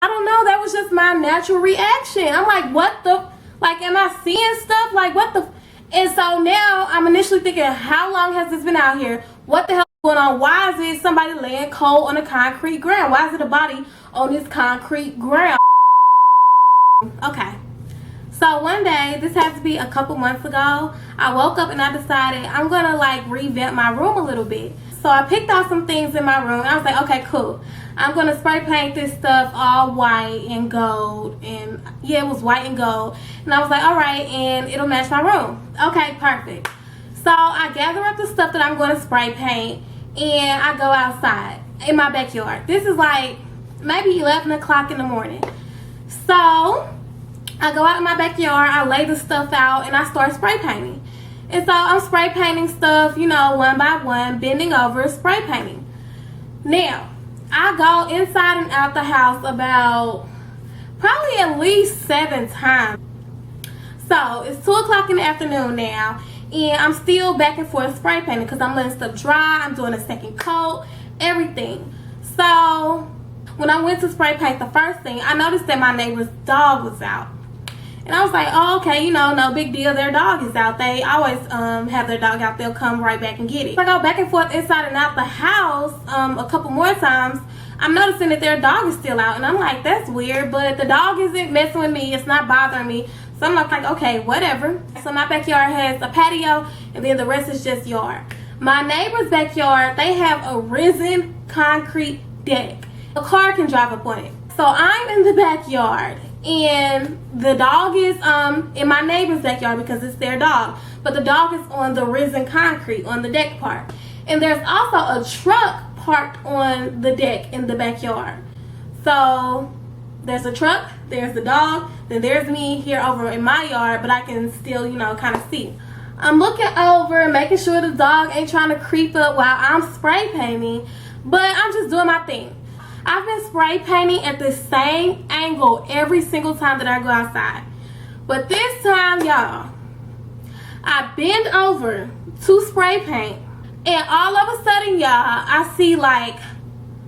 I don't know, that was just my natural reaction. I'm like, what the, like, am I seeing stuff? Like, what the, and so now I'm initially thinking, how long has this been out here? What the hell is going on? Why is it somebody laying cold on a concrete ground? Why is it a body on this concrete ground? Okay. So one day, this has to be a couple months ago, I woke up and I decided I'm gonna like revamp my room a little bit. So I picked out some things in my room. I was like, okay, cool. I'm gonna spray paint this stuff all white and gold, and yeah, it was white and gold. And I was like, all right, and it'll match my room. Okay, perfect. So I gather up the stuff that I'm gonna spray paint, and I go outside in my backyard. This is like maybe 11 o'clock in the morning. So I go out in my backyard, I lay the stuff out, and I start spray painting. And so I'm spray painting stuff, you know, one by one, bending over, spray painting. Now, I go inside and out the house about probably at least 7 times. So it's 2 o'clock in the afternoon now, and I'm still back and forth spray painting because I'm letting stuff dry, I'm doing a second coat, everything. So when I went to spray paint the first thing, I noticed that my neighbor's dog was out. And I was like, oh, okay, you know, no big deal. Their dog is out. They always have their dog out. They'll come right back and get it. So I go back and forth inside and out the house a couple more times. I'm noticing that their dog is still out. And I'm like, that's weird. But the dog isn't messing with me. It's not bothering me. So I'm like, okay, whatever. So my backyard has a patio, and then the rest is just yard. My neighbor's backyard, they have a risen concrete deck. A car can drive up on it. So I'm in the backyard, and the dog is in my neighbor's backyard because it's their dog, but the dog is on the risen concrete on the deck part. And there's also a truck parked on the deck in the backyard. So there's a truck, there's the dog, then there's me here over in my yard, but I can still, you know, kind of see. I'm looking over, making sure the dog ain't trying to creep up while I'm spray painting, but I'm just doing my thing. I've been spray painting at the same angle every single time that I go outside. But this time, y'all, I bend over to spray paint, and all of a sudden, y'all, I see like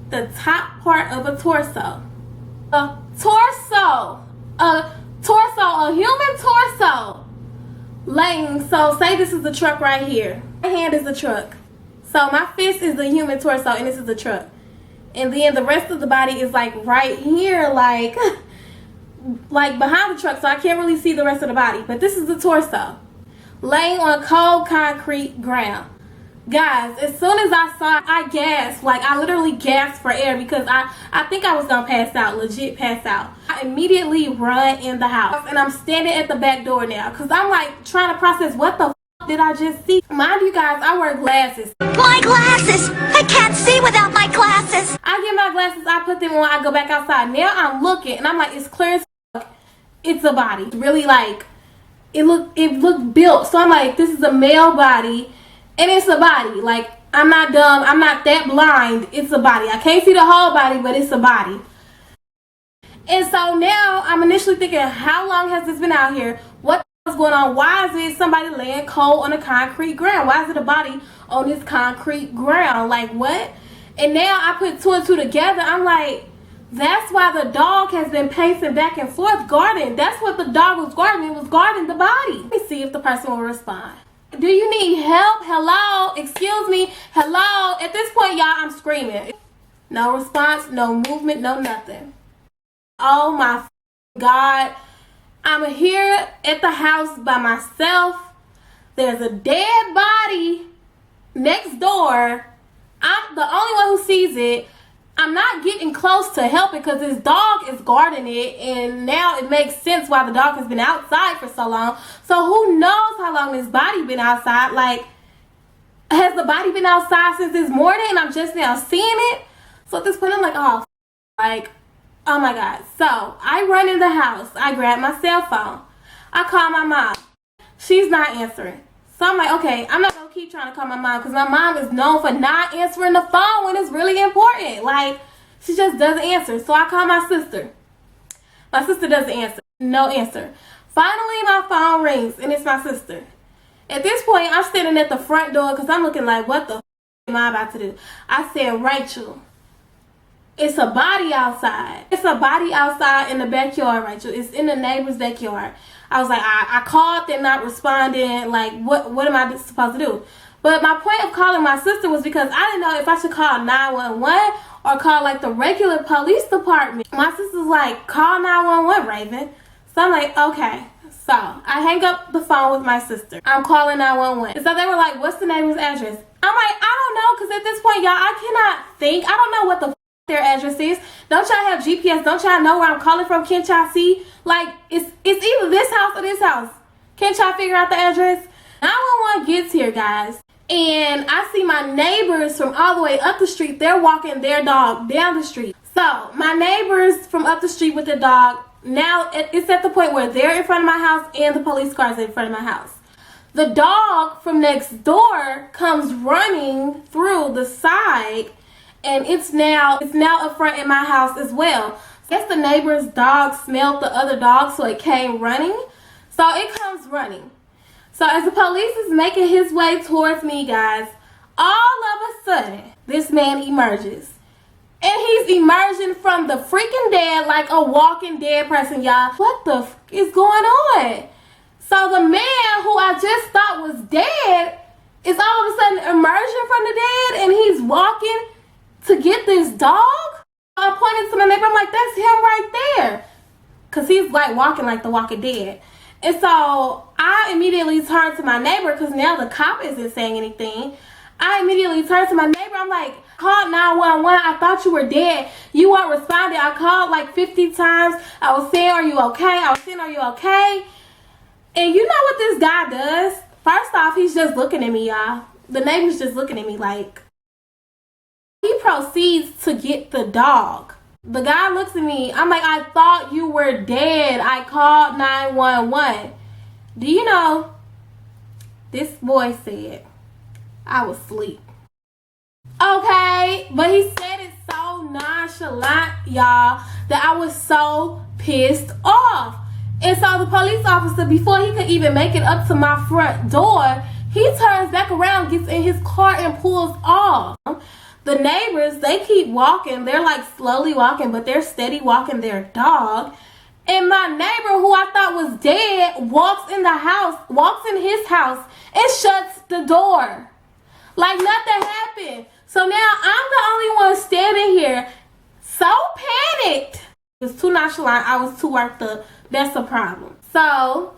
the top part of a torso. A torso. A human torso. Laying, so say this is the truck right here. My hand is the truck. So my fist is the human torso, and this is the truck. And then the rest of the body is like right here, like behind the truck, so I can't really see the rest of the body. But this is the torso, laying on cold concrete ground. Guys, as soon as I saw it, I gasped. Like, I literally gasped for air because I think I was gonna pass out, legit pass out. I immediately run in the house, and I'm standing at the back door now because I'm like trying to process what the did I just see. Mind you guys, I wear glasses. My glasses! I can't see without my glasses! I get my glasses, I put them on, I go back outside. Now I'm looking, and I'm like, it's clear as fuck. It's a body. Really, like, it looked built. So I'm like, this is a male body, and it's a body. Like, I'm not dumb, I'm not that blind. It's a body. I can't see the whole body, but it's a body. And so now I'm initially thinking, how long has this been out here? What is going on? Why is it somebody laying cold on a concrete ground? Why is it a body on this concrete ground? Like, what? And now I put 2 and 2 together. I'm like, that's why the dog has been pacing back and forth guarding. That's what the dog was guarding. It was guarding the body. Let me see if the person will respond. Do you need help? Hello? Excuse me? Hello? At this point, y'all, I'm screaming. No response, no movement, no nothing. Oh my God. I'm here at the house by myself. There's a dead body next door. I'm the only one who sees it. I'm not getting close to help it because this dog is guarding it, and now it makes sense why the dog has been outside for so long. So who knows how long this body been outside? Like, has the body been outside since this morning and I'm just now seeing it? So at this point I'm like, oh, like, oh my God. So I run in the house. I grab my cell phone. I call my mom. She's not answering. So I'm like, okay, I'm not going to keep trying to call my mom because my mom is known for not answering the phone when it's really important. Like, she just doesn't answer. So I call my sister. My sister doesn't answer. No answer. Finally, my phone rings, and it's my sister. At this point, I'm standing at the front door because I'm looking like, what the f am I about to do? I said, Rachel, It's a body outside. It's a body outside in the backyard, Rachel. It's in the neighbor's backyard. I was like, I called, they're not responding. Like, what am I supposed to do? But my point of calling my sister was because I didn't know if I should call 911 or call like the regular police department. My sister's like, call 911, Raven. So I'm like, okay. So I hang up the phone with my sister. I'm calling 911. And so they were like, what's the neighbor's address? I'm like, I don't know, because at this point, y'all, I cannot think. I don't know what the their address is. Don't y'all have GPS? Don't y'all know where I'm calling from? Can't y'all see? Like, it's either this house or this house. Can't y'all figure out the address? 911 gets here, guys. And I see my neighbors from all the way up the street. They're walking their dog down the street. So my neighbors from up the street with their dog, now it's at the point where they're in front of my house and the police car's in front of my house. The dog from next door comes running through the side, and it's now up front in my house as well. I guess the neighbor's dog smelled the other dog, so it came running. So it comes running. So as the police is making his way towards me, guys, all of a sudden, this man emerges. And he's emerging from the freaking dead like a walking dead person, y'all. What the f is going on? So the man who I just thought was dead is all of a sudden emerging from the dead, and he's walking to get this dog. I pointed to my neighbor. I'm like, that's him right there. Because he's like walking like the Walking Dead. And so I immediately turned to my neighbor because now the cop isn't saying anything. I immediately turned to my neighbor. I'm like, called 911. I thought you were dead. You weren't responding. I called like 50 times. I was saying, are you okay? I was saying, are you okay? And you know what this guy does? First off, he's just looking at me, y'all. The neighbor's just looking at me like. He proceeds to get the dog. The guy looks at me. I'm like, I thought you were dead. I called 911. Do you know, this boy said I was asleep. Okay, but he said it so nonchalant, y'all, that I was so pissed off. And so the police officer, before he could even make it up to my front door, he turns back around, gets in his car, and pulls off. The neighbors, they keep walking. They're like slowly walking, but they're steady walking their dog. And my neighbor, who I thought was dead, walks in his house and shuts the door. Like nothing happened. So now I'm the only one standing here so panicked. It was too nonchalant. I was too worked up. That's a problem. So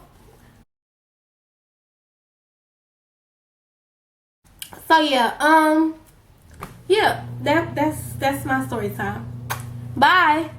yeah, that's my story time. Bye.